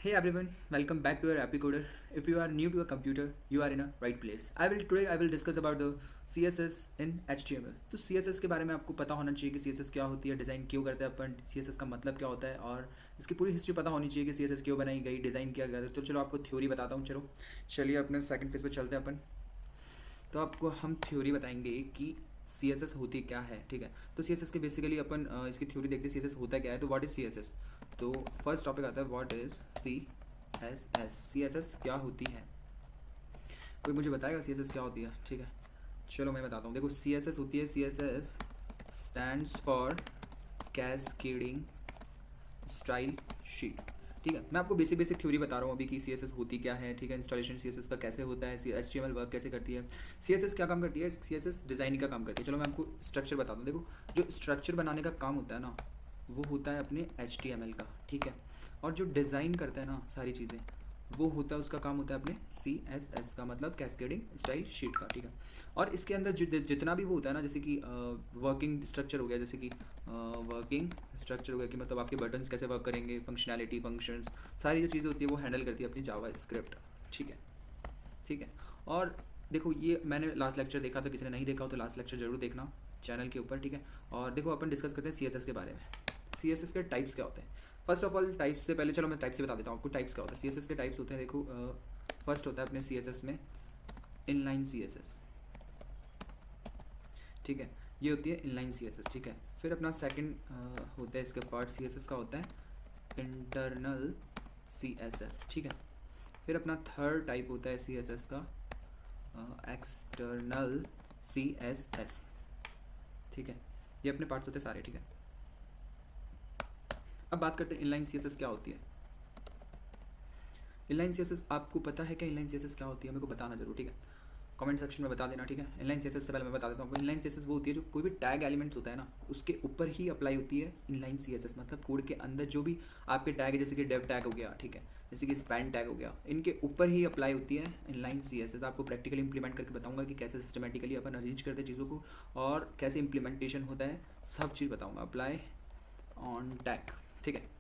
Hey everyone, welcome back to our Epicoder. If you are new to a computer, you are in a right place. I will discuss about the CSS in HTML. तो CSS के बारे में आपको पता होना चाहिए कि CSS क्या होती है, डिज़ाइन क्यों करते हैं अपन, CSS का मतलब क्या होता है और इसकी पूरी हिस्ट्री पता होनी चाहिए कि CSS क्यों बनाई गई, डिज़ाइन किया गया था। तो चलो आपको थ्योरी बताता हूँ। चलिए अपने सेकंड फेज पे चलते हैं अपन। तो आपको हम थ्योरी बताएंगे कि सी एस एस होती क्या है, ठीक है। तो सी एस एस के बेसिकली अपन इसकी थ्योरी देखते हैं सी एस एस होता क्या है। तो what is C S S. तो फर्स्ट टॉपिक आता है what is C S S. C S S क्या होती है, कोई मुझे बताएगा सी एस एस क्या होती है, ठीक है। चलो मैं बताता हूँ। देखो सी एस एस होती है, C S S stands for cascading style sheet, ठीक है। मैं आपको बेसिक बेसिक थ्योरी बता रहा हूँ अभी कि सी एस एस होती क्या है, ठीक है। इंस्टॉलेशन सी एस एस का कैसे होता है, H T M L work कैसे करती है, सी एस एस क्या काम करती है, सी एस एस डिज़ाइनिंग का काम करती है। चलो मैं आपको स्ट्रक्चर बताता हूँ। देखो जो स्ट्रक्चर बनाने का काम होता है ना, वो होता है अपने एच टी एम एल का, ठीक है। और जो डिज़ाइन करता है ना सारी चीज़ें, वो होता है, उसका काम होता है अपने सी एस एस का, मतलब कैस्केडिंग स्टाइल शीट का, ठीक है। और इसके अंदर जितना भी वो होता है ना, जैसे कि वर्किंग स्ट्रक्चर हो गया, जैसे कि वर्किंग स्ट्रक्चर हो गया कि मतलब आपके बटन्स कैसे वर्क करेंगे, फंक्शनैलिटी, फंक्शंस, सारी जो चीज़ें होती है वो हैंडल करती है अपनी जावा स्क्रिप्ट, ठीक है। ठीक है। और देखो ये मैंने लास्ट लेक्चर देखा था, किसी ने नहीं देखा हो तो लास्ट लेक्चर जरूर देखना चैनल के ऊपर, ठीक है। और देखो अपन डिस्कस करते हैं सी एस एस के बारे में। सी एस एस के टाइप्स क्या होते हैं। फर्स्ट ऑफ ऑल टाइप्स से पहले चलो मैं टाइप्स से बता देता हूँ आपको टाइप्स क्या होता है। सी एस एस के टाइप्स होते हैं, देखो फर्स्ट होता है अपने सी एस एस में इनलाइन सी एस एस, ठीक है। ये होती है इनलाइन सी एस एस, ठीक है। फिर अपना सेकंड होता है इसके पार्ट सी एस एस का होता है इंटरनल सी एस एस, ठीक है। फिर अपना थर्ड टाइप होता है सी एस एस का एक्सटर्नल सी एस एस, ठीक है। ये अपने पार्ट्स होते हैं सारे, ठीक है। अब बात करते हैं इनलाइन सी एस एस क्या होती है। इनलाइन सी एस एस आपको पता है क्या इनलाइन सी एस एस क्या होती है, मेरे को बताना जरूर, ठीक है। कमेंट सेक्शन में बता देना, ठीक है। इनलाइन सी एस एस से पहले मैं बता देता हूँ आपको। इनलाइन सी एस एस वो होती है जो कोई भी टैग एलिमेंट्स होता है ना, उसके ऊपर ही अप्लाई होती है इनलाइन सी एस एस। मतलब कोड के अंदर जो भी आपके टैग है, जैसे कि डेव टैग हो गया, ठीक है, जैसे कि स्पैन टैग हो गया, इनके ऊपर ही अप्लाई होती है इनलाइन सी एस एस। आपको प्रैक्टिकली इंप्लीमेंट करके बताऊंगा कि कैसे सिस्टमेटिकली अपन अरेंज करते हैं चीज़ों को और कैसे इंप्लीमेंटेशन होता है, सब चीज़ बताऊँगा। अप्लाई ऑन टैग, ठीक है।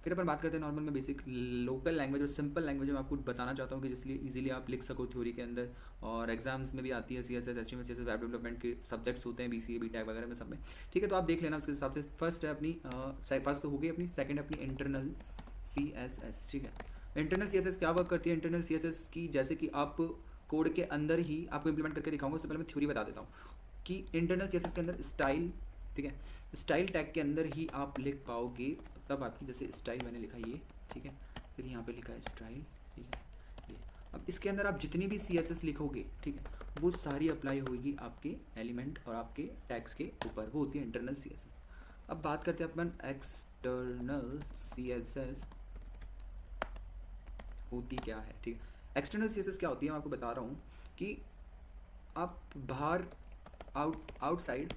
फिर अपन बात करते हैं नॉर्मल में बेसिक लोकल लैंग्वेज और सिंपल लैंग्वेज में आपको बताना चाहता हूँ कि जिसलिए इजीली आप लिख सको थ्योरी के अंदर, और एग्जाम्स में भी आती है C S S, H T M L, C S S, web development के सब्जेक्ट्स होते हैं, B C A, B tag वगैरह में, सब में, ठीक है। तो आप देख लेना उसके हिसाब से। फर्स्ट है अपनी फर्स्ट तो हो गई अपनी, सेकंड है अपनी इंटरनल सी एस एस, ठीक है। इंटरनल सी एस एस क्या वर्क करती है। इंटरनल सी एस एस की जैसे कि आप कोड के अंदर ही आपको इंप्लीमेंट करके दिखाऊंगा, उससे पहले मैं थ्योरी बता देता हूँ कि इंटरनल सी एस एस के अंदर स्टाइल, ठीक है, स्टाइल टैग के अंदर ही आप लिख पाओगे। तब आपकी जैसे स्टाइल मैंने लिखा ये, ठीक है, फिर यहाँ पे लिखा है स्टाइल, ये। अब इसके अंदर आप जितनी भी सी एस एस लिखोगे, ठीक है, वो सारी अप्लाई होगी आपके एलिमेंट और आपके टैग्स के ऊपर, वो होती है इंटरनल सी एस एस। अब बात करते हैं अपन एक्सटर्नल सी एस एस होती क्या है, ठीक है। एक्सटर्नल सी एस एस क्या होती है, मैं आपको बता रहा हूँ कि आप बाहर आउटसाइड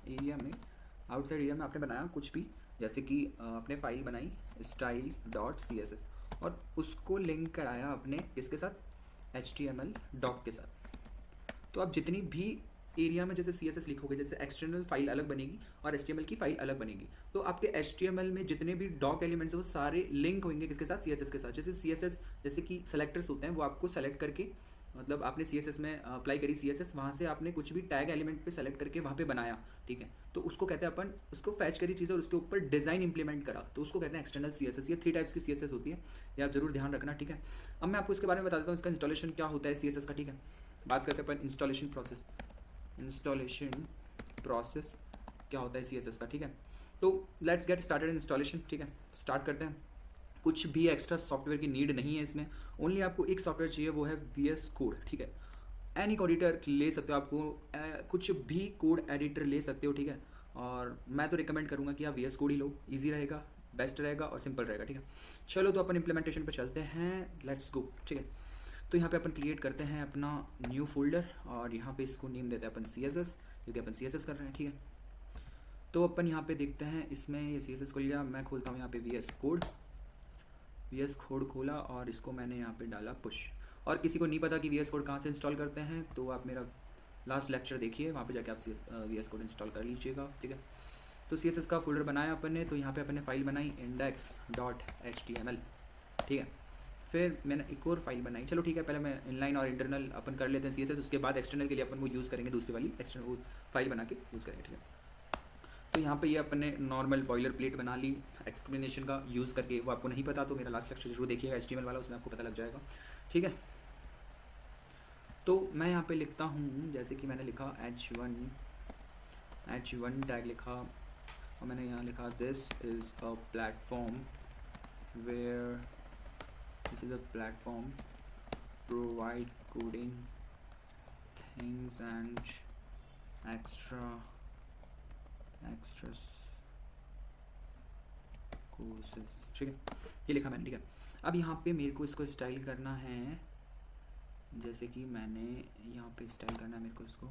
एरिया में आपने बनाया कुछ भी, जैसे कि आपने फाइल बनाई style dot C S S और उसको लिंक कराया अपने इसके साथ H T M L doc के साथ। तो आप जितनी भी एरिया में जैसे सी एस एस लिखोगे, जैसे एक्सटर्नल फाइल अलग बनेगी और एच टी एम एल की फाइल अलग बनेगी, तो आपके एच टी एम एल में जितने भी डॉक एलिमेंट्स हैं वो सारे लिंक होंगे किसके साथ, सी एस एस के साथ। जैसे सी एस एस, जैसे कि सेलेक्टर्स होते हैं, वो आपको सेलेक्ट करके, मतलब आपने सी एस एस में अप्लाई करी सी एस एस, वहाँ से आपने कुछ भी टैग एलिमेंट पे सेलेक्ट करके वहाँ पे बनाया, ठीक है, तो उसको कहते हैं अपन, उसको फैच करी चीज़ और उसके ऊपर डिज़ाइन इंप्लीमेंट करा, तो उसको कहते हैं एक्सटर्नल सी एस एस। ये 3 टाइप्स की सी एस एस होती है, ये आप जरूर ध्यान रखना, ठीक है। अब मैं आपको इसके बारे में बता देता हूँ इसका इंस्टॉलेशन क्या होता है सी एस एस का, ठीक है। बात करते हैं अपन इंस्टॉलेशन प्रोसेस। इंस्टॉलेशन प्रोसेस क्या होता है सी एस एस का, ठीक है। तो लेट्स गेट स्टार्टेड इंस्टॉलेशन, ठीक है, स्टार्ट करते हैं। कुछ भी एक्स्ट्रा सॉफ्टवेयर की नीड नहीं है इसमें, ओनली आपको एक सॉफ्टवेयर चाहिए, वो है वी एस कोड, ठीक है। एनी कोड एडिटर ले सकते हो, आपको कुछ भी कोड एडिटर ले सकते हो, ठीक है। और मैं तो रिकमेंड करूँगा कि आप वी एस कोड ही लो, ईजी रहेगा, बेस्ट रहेगा और सिंपल रहेगा, ठीक है। चलो तो अपन इम्प्लीमेंटेशन पे चलते हैं, लेट्स गो, ठीक है। तो यहाँ पे अपन क्रिएट करते हैं अपना न्यू फोल्डर और यहाँ पे इसको नेम देते हैं अपन सी एस एस, क्योंकि अपन सी एस एस कर रहे हैं, ठीक है। तो अपन यहाँ पे देखते हैं, इसमें ये सी एस एस खोल लिया, मैं खोलता हूँ यहाँ पे V S code, V S code खोला और इसको मैंने यहाँ पे डाला पुश। और किसी को नहीं पता कि वी एस कोड कहाँ से इंस्टॉल करते हैं, तो आप मेरा लास्ट लेक्चर देखिए, वहाँ पे जाके आप वी एस कोड इंस्टॉल कर लीजिएगा, ठीक है। तो सी एस एस का फोल्डर बनाया अपन ने, तो यहाँ पे अपन ने फाइल बनाई index dot H T M L, ठीक है। फिर मैंने एक और फाइल बनाई, चलो ठीक है, पहले मैं इनलाइन और इंटरनल अपन कर लेते हैं CSS, उसके बाद एक्सटर्नल के लिए अपन वो यूज़ करेंगे, दूसरी वाली एक्सटर्नल वो फाइल बना के यूज़ करेंगे, ठीक है। तो यहाँ पे ये अपन ने नॉर्मल बॉयलर प्लेट बना ली एक्सप्लेनेशन का यूज़ करके। वो आपको नहीं पता तो मेरा लास्ट लेक्चर जरूर देखिएगा HTML वाला, उसमें आपको पता लग जाएगा, ठीक है। तो मैं यहाँ पे लिखता हूँ, जैसे कि मैंने लिखा H1 टैग लिखा, और मैंने यहाँ लिखा this is a platform where this is a platform provide coding things and extra courses, ठीक है। ये लिखा मैंने, ठीक है। अब यहाँ पे मेरे को इसको स्टाइल करना है, जैसे कि मैंने यहाँ पे स्टाइल करना है मेरे को इसको।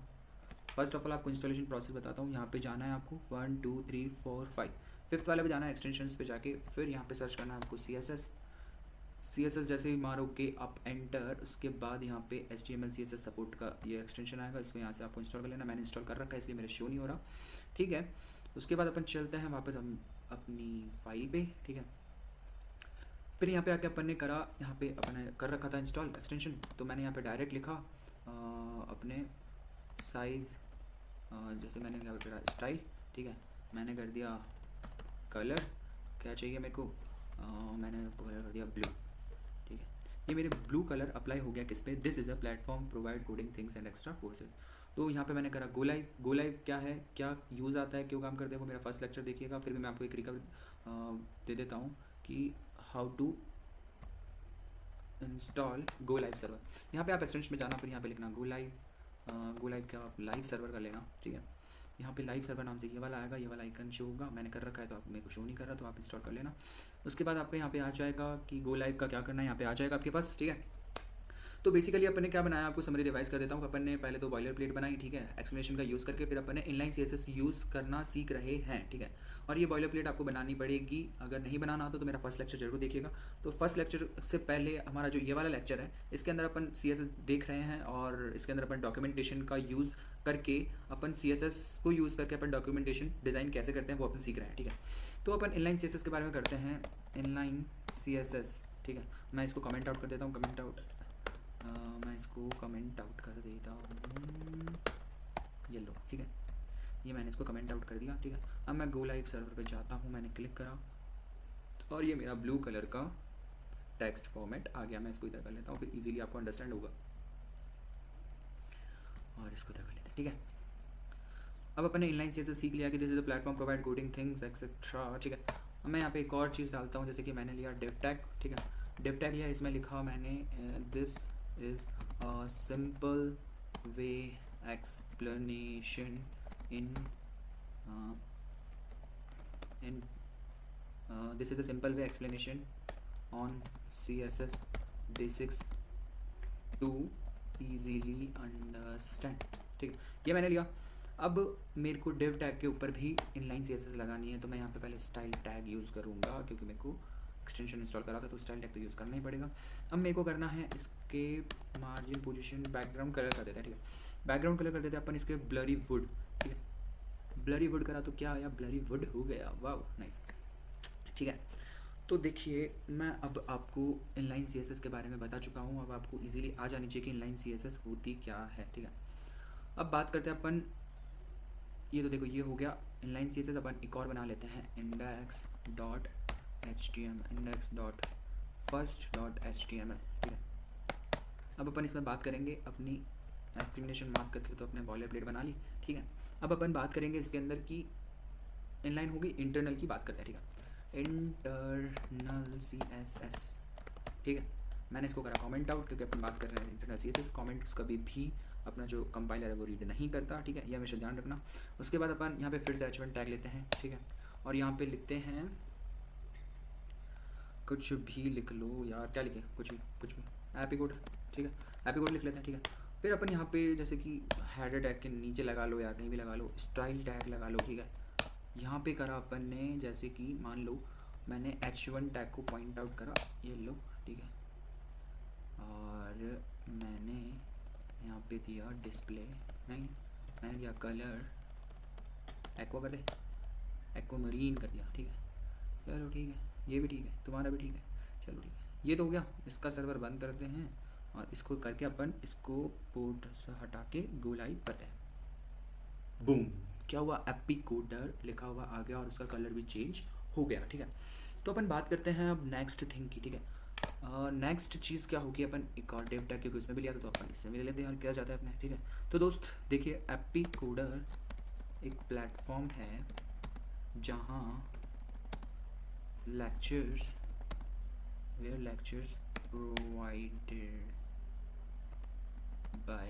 फर्स्ट ऑफ ऑल आपको इंस्टॉलेशन प्रोसेस बताता हूँ। यहाँ पे जाना है आपको 1 2 3 4 5, फिफ्थ वाले पे जाना है एक्सटेंशंस पे जाके, फिर यहाँ पे सर्च करना है आपको CSS जैसे ही मारोगे आप एंटर, उसके बाद यहाँ पे HTML CSS सपोर्ट का ये एक्सटेंशन आएगा, इसको यहाँ से आपको इंस्टॉल कर लेना। मैंने इंस्टॉल कर रखा है इसलिए मेरे शो नहीं हो रहा, ठीक है। उसके बाद अपन चलते हैं वापस हम अपनी फाइल पे, ठीक है। फिर यहाँ पे आके अपन ने करा, यहाँ पे अपन ने कर रखा था इंस्टॉल एक्सटेंशन, तो मैंने यहाँ पे डायरेक्ट लिखा अपने साइज़, जैसे मैंने क्या करा स्टाइल, ठीक है। मैंने कर दिया कलर, क्या चाहिए मेरे को, मैंने कलर कर दिया ब्लू, ठीक है। ये मेरे ब्लू कलर अप्लाई हो गया किस पे, this is a platform provide coding things and extra courses. तो यहाँ पे मैंने करा गो लाइव क्या है, क्या यूज़ आता है, क्यों काम करते हैं, वो मेरा फर्स्ट लेक्चर देखिएगा। फिर भी मैं आपको एक रिकवर दे देता हूँ कि how to install go live server. यहाँ पे आप एक्सटेंशन में जाना, फिर यहाँ पे लिखना गो लाइव का आप लाइव सर्वर कर लेना, ठीक है। यहाँ पे लाइव सर्वर नाम से ये वाला आएगा, ये वाला आइकन शो होगा, मैंने कर रखा है तो आप मेरे को शो नहीं कर रहा, तो आप इंस्टॉल कर लेना। उसके बाद आपको यहाँ पे आ जाएगा कि गो लाइव का क्या करना है, यहाँ पे आ जाएगा आपके पास, ठीक है। तो बेसिकली अपन ने क्या बनाया, आपको समरी रिवाइज कर देता हूँ। अपन ने पहले तो बॉयलर प्लेट बनाई, ठीक है, एक्सप्लेनेशन का यूज़ करके, फिर अपन ने इनलाइन CSS यूज़ करना सीख रहे हैं, ठीक है। और ये बॉयलर प्लेट आपको बनानी पड़ेगी, अगर नहीं बनाना आता तो मेरा फर्स्ट लेक्चर जरूर देखिएगा। तो फर्स्ट लेक्चर से पहले हमारा जो ये वाला लेक्चर है, इसके अंदर अपन CSS देख रहे हैं, और इसके अंदर अपन डॉक्यूमेंटेशन का यूज़ करके, अपन CSS को यूज़ करके अपन डॉक्यूमेंटेशन डिज़ाइन कैसे करते हैं वो अपन सीख रहे हैं, ठीक है। तो अपन इनलाइन CSS के बारे में करते हैं, इनलाइन CSS, ठीक है। मैं इसको कमेंट आउट कर देता हूँ, मैं इसको कमेंट आउट कर देता हूँ, ये लो, ठीक है। ये मैंने इसको कमेंट आउट कर दिया, ठीक है। अब मैं गो लाइव सर्वर पे जाता हूँ, मैंने क्लिक करा और ये मेरा ब्लू कलर का टेक्स्ट फॉर्मेट आ गया। मैं इसको इधर कर लेता हूँ, फिर इजीली आपको अंडरस्टैंड होगा, और इसको इधर कर लेते हैं, ठीक है। अब अपने इनलाइन CSS सीख लिया कि this is the platform provide coding things etcetera, ठीक है। अब मैं यहाँ पे एक और चीज़ डालता हूँ, जैसे कि मैंने लिया डिव टैग, ठीक है। डिव टैग लिया, इसमें लिखा मैंने this is a simple way explanation in this is a simple way explanation on CSS basics to easily understand, ठीक है। ये मैंने लिया। अब मेरे को डिव टैग के ऊपर भी इनलाइन CSS लगानी है, तो मैं यहाँ पे पहले स्टाइल टैग यूज़ करूँगा, क्योंकि मेरे को एक्सटेंशन इंस्टॉल करा था तो स्टाइल टैग तो यूज़ करना ही पड़ेगा। अब मेरे को करना है इसके मार्जिन पोजीशन बैकग्राउंड कलर कर देते हैं, ठीक है। बैकग्राउंड कलर कर देते हैं अपन इसके ब्लरी वुड, ठीक है। ब्लरी वुड करा तो क्या आया, ब्लरी वुड हो गया, वाह नाइस, ठीक है। तो देखिए मैं अब आपको इनलाइन CSS के बारे में बता चुका हूँ, अब आपको इजीली आ जानी चाहिए कि इनलाइन CSS होती क्या है, ठीक है। अब बात करते हैं अपन, ये तो देखो ये हो गया इनलाइन CSS। अपन एक और बना लेते हैं, index.html, ठीक है। अब अपन इसमें बात करेंगे अपनी एक्सप्लेनेशन मार्क करके, तो अपने बॉयलर प्लेट बना ली, ठीक है। अब अपन बात करेंगे इसके अंदर की इनलाइन होगी, इंटरनल की बात करते हैं, ठीक है। इंटरनल CSS, ठीक है। मैंने इसको करा कमेंट आउट, क्योंकि अपन बात कर रहे हैं इंटरनल CSS। कमेंट्स कभी भी अपना जो कंपाइलर है वो रीड नहीं करता, ठीक है, ये हमेशा ध्यान रखना। उसके बाद अपन यहाँ पे फिर से H1 टैग लेते हैं, ठीक है, और यहाँ पे लिखते हैं कुछ भी लिख लो यार, क्या लिखे, कुछ भी एपी कोड, ठीक है, एपी कोड लिख लेते हैं, ठीक है। फिर अपन यहाँ पे जैसे कि हेडर टैग के नीचे लगा लो यार, कहीं भी लगा लो, स्टाइल टैग लगा लो, ठीक है। यहाँ पे करा अपन ने, जैसे कि मान लो मैंने H1 टैग को पॉइंट आउट करा, ये लो, ठीक है, और मैंने यहाँ पे दिया डिस्प्ले, नहीं मैंने दिया कलर एक्वा कर दे, एक्वा मरीन कर दिया, ठीक है। चलो ठीक है, ये भी ठीक है, तुम्हारा भी ठीक है, चलो ठीक है। ये तो हो गया, इसका सर्वर बंद करते हैं और इसको करके अपन इसको पोर्ट से हटा के गो लाइव करते हैं। बूम, क्या हुआ, एपी कोडर लिखा हुआ आ गया और उसका कलर भी चेंज हो गया। ठीक है, तो अपन बात करते हैं अब नेक्स्ट थिंग की। ठीक है, नेक्स्ट चीज़ क्या होगी, अपन एक और डेव टैग क्योंकि उसमें भी लिया था तो अपन इससे भी ले लेते हैं और क्या जाता है अपने। ठीक है, तो दोस्त देखिए, एपी कोडर एक प्लेटफॉर्म है जहाँ लेक्चर्स प्रोवाइडेड बाय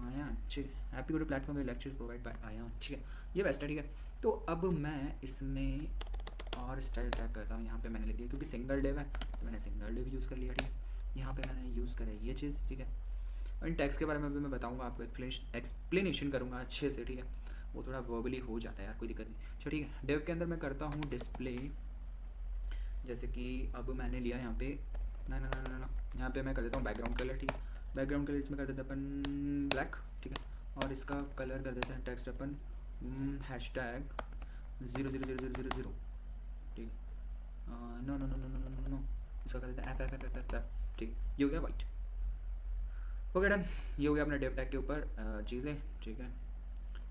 आयान। ठीक है, एपी कोडर प्लेटफॉर्म में लेक्चर्स प्रोवाइड बाय आयान। ठीक है, ये बेस्ट है। ठीक है, तो अब मैं इसमें और स्टाइल टैग करता हूँ। यहाँ पे मैंने ले दिया क्योंकि सिंगल डेव है तो मैंने सिंगल डेव यूज़ कर लिया। ठीक है, यहाँ पे मैंने यूज़ करा ये चीज़। ठीक है, और इन टैग्स के बारे में भी मैं बताऊँगा आपको, एक्सप्लेनेशन करूँगा अच्छे से। ठीक है, वो थोड़ा वर्बली हो जाता है यार, कोई दिक्कत नहीं। चलो ठीक है, डेव के अंदर मैं करता हूँ डिस्प्ले, जैसे कि अब मैंने लिया यहाँ पे ना यहाँ पे मैं कर देता हूँ बैकग्राउंड कलर। ठीक है, बैकग्राउंड कलर इसमें कर देते हैं अपन ब्लैक। ठीक है, और इसका कलर कर देते हैं टेक्स्ट अपन हैशटैग 00000। ठीक है, नो, इसका कर देते हैं एफ। ठीक, ये हो गया वाइट। ओके डन, ये हो गया अपने डेव टैग के ऊपर चीज़ें। ठीक है,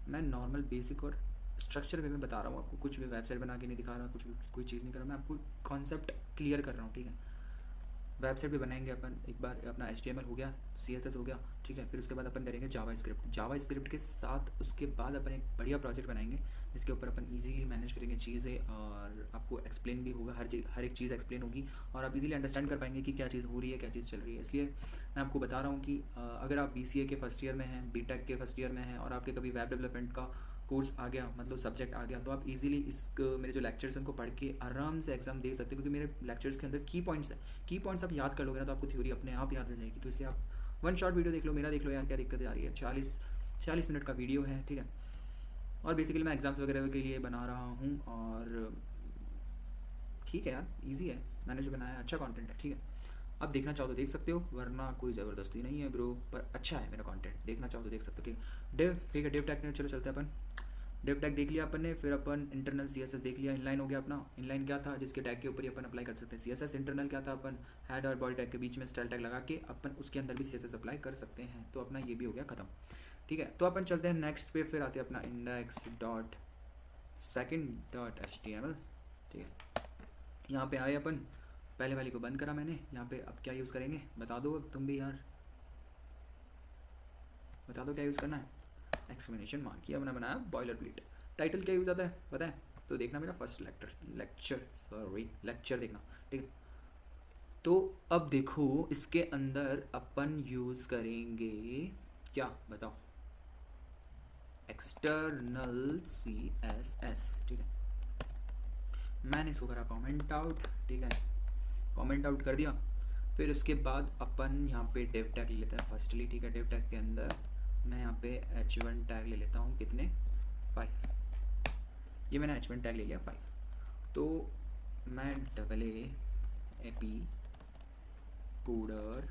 मैं नॉर्मल बेसिक और स्ट्रक्चर वे में बता रहा हूँ आपको, कुछ भी वेबसाइट बना के नहीं दिखा रहा, कुछ भी कोई चीज़ नहीं कर रहा, मैं आपको कॉन्सेप्ट क्लियर कर रहा हूँ। ठीक है, वेबसाइट भी बनाएंगे अपन, एक बार अपना HTML हो गया, CSS हो गया। ठीक है, फिर उसके बाद अपन करेंगे जावास्क्रिप्ट के साथ उसके बाद अपन एक बढ़िया प्रोजेक्ट बनाएंगे जिसके ऊपर अपन इजीली मैनेज करेंगे चीज़ें और आपको एक्सप्लेन भी होगा, हर एक चीज़ एक्सप्लेन होगी और आप इजीली अंडरस्टैंड कर पाएंगे कि क्या चीज़ हो रही है, क्या चीज़ चल रही है। इसलिए मैं आपको बता रहा हूँ कि अगर आप BCA के फर्स्ट ईयर में हैं, BTech के फर्स्ट ईयर में हैं और आपके कभी वेब डेवलपमेंट का कोर्स आ गया, मतलब सब्जेक्ट आ गया, तो आप इजीली इस मेरे जो लेक्चर्स हैं उनको पढ़ के आराम से एग्जाम दे सकते हो क्योंकि मेरे लेक्चर्स के अंदर की पॉइंट्स हैं। की पॉइंट्स आप याद कर लोगे ना तो आपको थ्योरी अपने आप याद रह जाएगी। तो इसलिए आप वन शॉट वीडियो देख लो, मेरा देख लो यार, क्या दिक्कत आ रही है। 40 मिनट का वीडियो है। ठीक है, और बेसिकली मैं एग्ज़ाम्स वगैरह के लिए बना रहा हूँ और ठीक है यार, ईजी है, मैंने जो बनाया अच्छा कंटेंट है। ठीक है, अब देखना चाहो तो देख सकते हो, वरना कोई ज़बरदस्ती नहीं है ब्रो, पर अच्छा है मेरा कंटेंट, देखना चाहो तो देख सकते हो। ठीक है, ठीक है, डेव टैग चलो चलते हैं अपन। डेव टैग देख लिया अपन ने, फिर अपन इंटरनल CSS देख लिया। इनलाइन हो गया अपना, इनलाइन क्या था, जिसके टैग के ऊपर ही अपन अप्लाई कर सकते हैं CSS। इंटरनल क्या था, अपन हेड और बॉडी टैग के बीच में स्टाइल टैग लगा के अपन उसके अंदर भी CSS अप्लाई कर सकते हैं। तो अपना ये भी हो गया ख़त्म। ठीक है, तो अपन चलते हैं नेक्स्ट पे, फिर आते हैं अपना index.second.html। ठीक है, यहाँ पे आए अपन, पहले वाली को बंद करा मैंने। यहाँ पे अब क्या यूज़ करेंगे बता दो, अब तुम भी यार बता दो क्या यूज़ करना है। एक्सप्लेनेशन मार्क, ये हमने बनाया बॉयलर प्लेट। टाइटल क्या यूज़ आता है पता है, तो देखना मेरा फर्स्ट लेक्चर देखना। ठीक है, तो अब देखो इसके अंदर अपन यूज़ करेंगे क्या बताओ, एक्सटर्नल CSS। ठीक है, मैंने इसको करा कमेंट आउट। ठीक है, कमेंट आउट कर दिया। फिर उसके बाद अपन यहाँ पे डेव टैग ले लेते हैं फर्स्टली। ठीक है, डेव टैग के अंदर मैं यहाँ पे H1 टैग ले लेता हूँ, कितने 5। ये मैंने H1 टैग ले लिया 5। तो मैं AP coder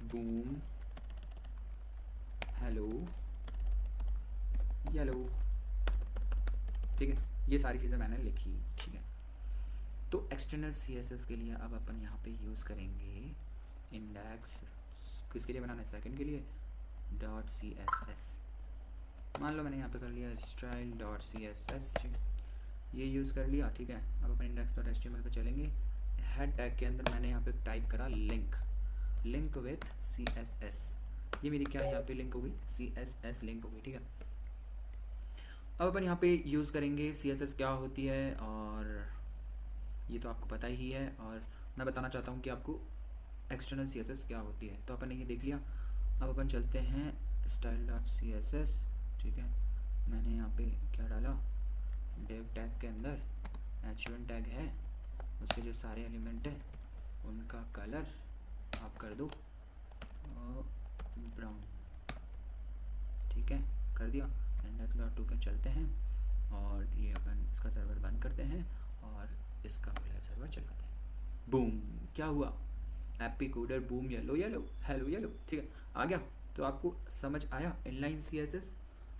boom hello yellow. ठीक है, ये सारी चीज़ें मैंने लिखी। ठीक है, तो एक्सटर्नल CSS के लिए अब अपन यहाँ पे यूज़ करेंगे इंडेक्स, किसके लिए बनाना है, सेकंड के लिए .css। मान लो मैंने यहाँ पे कर लिया style.css। ठीक है, ये यूज़ कर लिया। ठीक है, अब अपन index.html पे चलेंगे। हेड टैग के अंदर मैंने यहाँ पे टाइप करा लिंक विथ CSS। ये मेरी क्या यहाँ पे लिंक होगी, CSS लिंक होगी। ठीक है, अब अपन यहाँ पे यूज़ करेंगे CSS क्या होती है, और ये तो आपको पता ही है, और मैं बताना चाहता हूँ कि आपको एक्सटर्नल CSS क्या होती है। तो अपन ने ये देख लिया, अब अपन चलते हैं style.css। ठीक है, मैंने यहाँ पे क्या डाला, डेव टैग के अंदर H1 टैग है, उसके जो सारे एलिमेंट है उनका कलर आप कर दो ब्राउन। ठीक है, कर दिया। index.to के चलते हैं और ये अपन इसका सर्वर बंद करते हैं और इसका लाइव सर्वर चलाते हैं। बूम, क्या हुआ, AP coder boom yellow hello yellow. ठीक है, आ गया। तो आपको समझ आया इनलाइन CSS,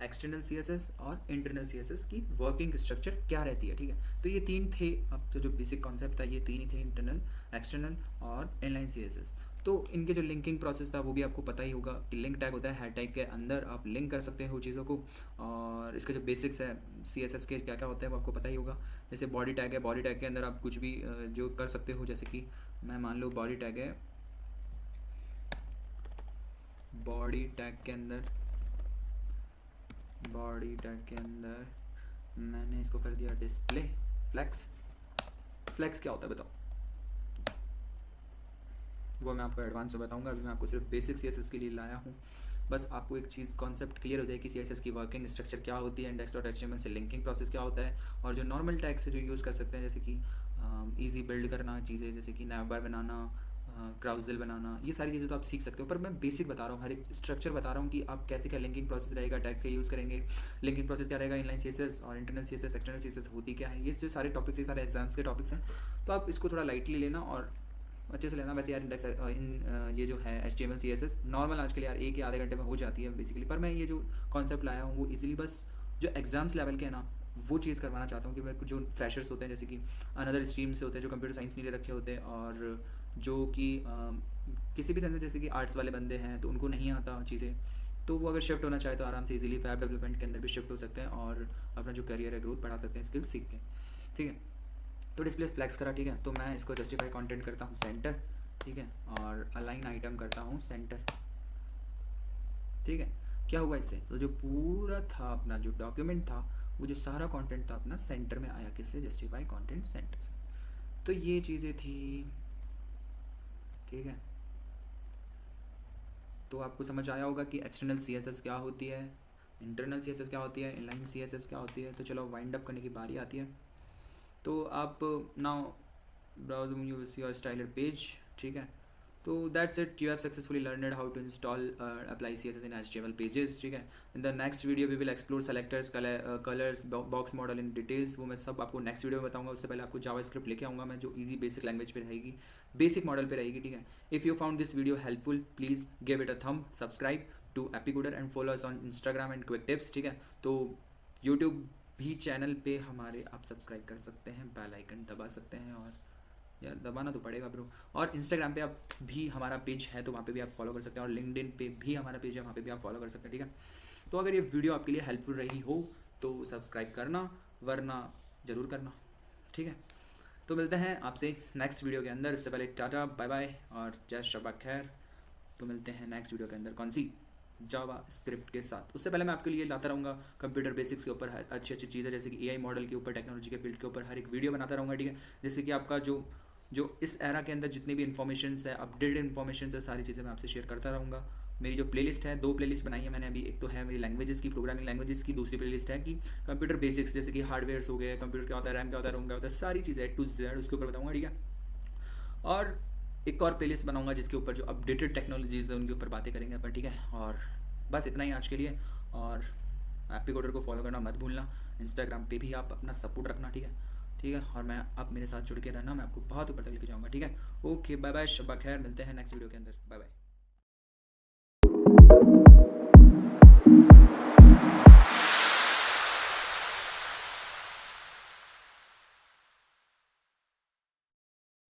एक्सटर्नल CSS और इंटरनल CSS की वर्किंग स्ट्रक्चर क्या रहती है, ठीक है। तो ये तीन थे, अब तो जो बेसिक कॉन्सेप्ट था ये तीन ही थे, इंटरनल, एक्सटर्नल और इनलाइन CSS। तो इनके जो लिंकिंग प्रोसेस था वो भी आपको पता ही होगा कि लिंक टैग होता है, हेड टैग के अंदर आप लिंक कर सकते हो चीज़ों को, और इसके जो बेसिक्स है CSS के क्या क्या होते हैं वो आपको पता ही होगा। जैसे बॉडी टैग है, बॉडी टैग के अंदर आप कुछ भी जो कर सकते हो, जैसे कि मैं मान लो बॉडी टैग है, बॉडी टैग के अंदर मैंने इसको कर दिया डिस्प्ले फ्लेक्स। फ्लेक्स क्या होता है बताओ, वो मैं आपको एडवांस में बताऊंगा, अभी मैं आपको सिर्फ बेसिक CSS के लिए लाया हूँ। बस आपको एक चीज़ कॉन्सेप्ट क्लियर हो जाए कि CSS की वर्किंग स्ट्रक्चर क्या होती है, index.html से लिंकिंग प्रोसेस क्या होता है, और जो नॉर्मल टैग से जो यूज़ कर सकते हैं, जैसे कि ईजी बिल्ड करना चीज़ें, जैसे कि नैवबार बनाना, क्राउजल बनाना, ये सारी चीज़ें तो आप सीख सकते हो। पर मैं बेसिक बता रहा हूँ, हर एक स्ट्रक्चर बता रहा हूँ कि आप कैसे क्या लिंकिंग प्रोसेस रहेगा, टैग से यूज़ करेंगे, लिंकिंग प्रोसेस क्या रहेगा, इनलाइन CSS और इंटरनल CSS, एक्सटर्नल CSS होती क्या है, ये जो सारे टॉपिक्स, ये सारे एग्जाम्स के टॉपिक्स हैं। तो आप इसको थोड़ा लाइटली लेना और अच्छे से लेना। वैसे यार इंडेक्स ये जो है HTML CSS नॉर्मल आज के लिए यार 1 या आधे घंटे में हो जाती है बेसिकली, पर मैं ये जो कॉन्सेप्ट लाया हूँ वो इजीली बस जो एग्जाम्स लेवल के है ना वो चीज़ करवाना चाहता हूँ कि मैं जो फ्रेशर्स होते हैं, जैसे कि अनदर स्ट्रीम से होते हैं, जो कंप्यूटर साइंस नहीं ले रखे होते हैं, और जो कि किसी भी सेंस जैसे कि आर्ट्स वाले बंदे हैं तो उनको नहीं आता चीज़ें, तो वो अगर शिफ्ट होना चाहे तो आराम से इजीली वेब डेवलपमेंट के अंदर भी शिफ्ट हो सकते हैं और अपना जो करियर है ग्रोथ बढ़ा सकते हैं स्किल्स सीख के, ठीक है। तो डिस्प्ले फ्लैक्स करा, ठीक है। तो मैं इसको जस्टिफाई कंटेंट करता हूँ सेंटर, ठीक है, और अलाइन आइटम करता हूँ सेंटर, ठीक है। क्या हुआ इससे, तो जो पूरा था अपना जो डॉक्यूमेंट था, वो जो सारा कंटेंट था अपना सेंटर में आया, किससे, जस्टिफाई कंटेंट सेंटर से। तो ये चीज़ें थी, ठीक है। तो आपको समझ आया होगा कि एक्सटर्नल CSS क्या होती है, इंटरनल CSS क्या होती है, इनलाइन CSS क्या होती है। तो चलो वाइंड अप करने की बारी आती है। तो आप now browse use your styler page, ठीक है। तो that's it, you have successfully learned how to install apply CSS in HTML pages, ठीक है। In the next video we will explore selectors, colours, box model in details, वो मैं सब आपको next video में बताऊंगा। उससे पहले आपको जावास्क्रिप्ट लेके आऊँगा मैं, जो ईजी बेसिक लैंग्वेज पे रहेगी, बेसिक मॉडल पे रहेगी, ठीक है। If you found this video helpful please give it a thumb, subscribe to एपीकोडर and follow us on Instagram and quick tips, ठीक है। तो यूट्यूब भी चैनल पे हमारे आप सब्सक्राइब कर सकते हैं, बेल आइकन दबा सकते हैं, और यार दबाना तो पड़ेगा ब्रो। और इंस्टाग्राम पे आप भी हमारा पेज है तो वहाँ पे भी आप फॉलो कर सकते हैं, और लिंक्डइन पे भी हमारा पेज है, वहाँ पे भी आप फॉलो कर सकते हैं, ठीक है। तो अगर ये वीडियो आपके लिए हेल्पफुल रही हो तो सब्सक्राइब करना, वरना ज़रूर करना, ठीक है। तो मिलते हैं आपसे नेक्स्ट वीडियो के अंदर। इससे पहले टाटा बाय बाय और जय शबा खैर। तो मिलते हैं नेक्स्ट वीडियो के अंदर, कौन सी, जावा स्क्रिप्ट के साथ। उससे पहले मैं आपके लिए लाता रहूँगा कंप्यूटर बेसिक्स के ऊपर अच्छी अच्छी चीज़ें, जैसे कि AI मॉडल के ऊपर, टेक्नोलॉजी के फील्ड के ऊपर हर एक वीडियो बनाता रहूँगा, ठीक है। जैसे कि आपका जो इस एरा के अंदर जितनी भी इन्फॉर्मेशन है, अपडेटेड इन्फॉर्मेशन है, सारी चीज़ें मैं आपसे शेयर करता रहूँगा। मेरी जो प्लेलिस्ट है, 2 प्लेलिस्ट बनाई है मैंने अभी, एक तो है मेरी लैंग्वेजेस की, प्रोग्रामिंग लैंग्वेजेस की, दूसरी प्लेलिस्ट है कि कंप्यूटर बेसिक्स, जैसे कि हार्डवेयर्स हो गए, कंप्यूटर क्या होता है, रैम क्या होता है, रोम क्या होता है, सारी चीज़ें A to Z उसके ऊपर बताऊँगा, ठीक है। और एक और प्लेलिस्ट बनाऊँगा जिसके ऊपर जो अपडेटेड टेक्नोलॉजीज़ है उनके ऊपर बातें करेंगे अपन, ठीक है। और बस इतना ही आज के लिए, और एपीकोडर को फॉलो करना मत भूलना, इंस्टाग्राम पे भी आप अपना सपोर्ट रखना, ठीक है, ठीक है। और मैं आप मेरे साथ जुड़ के रहना, मैं आपको बहुत ऊपर तक लेके जाऊँगा, ठीक है। ओके बाय बाय, शब्बा खैर, मिलते हैं नेक्स्ट वीडियो के अंदर, बाय बाय।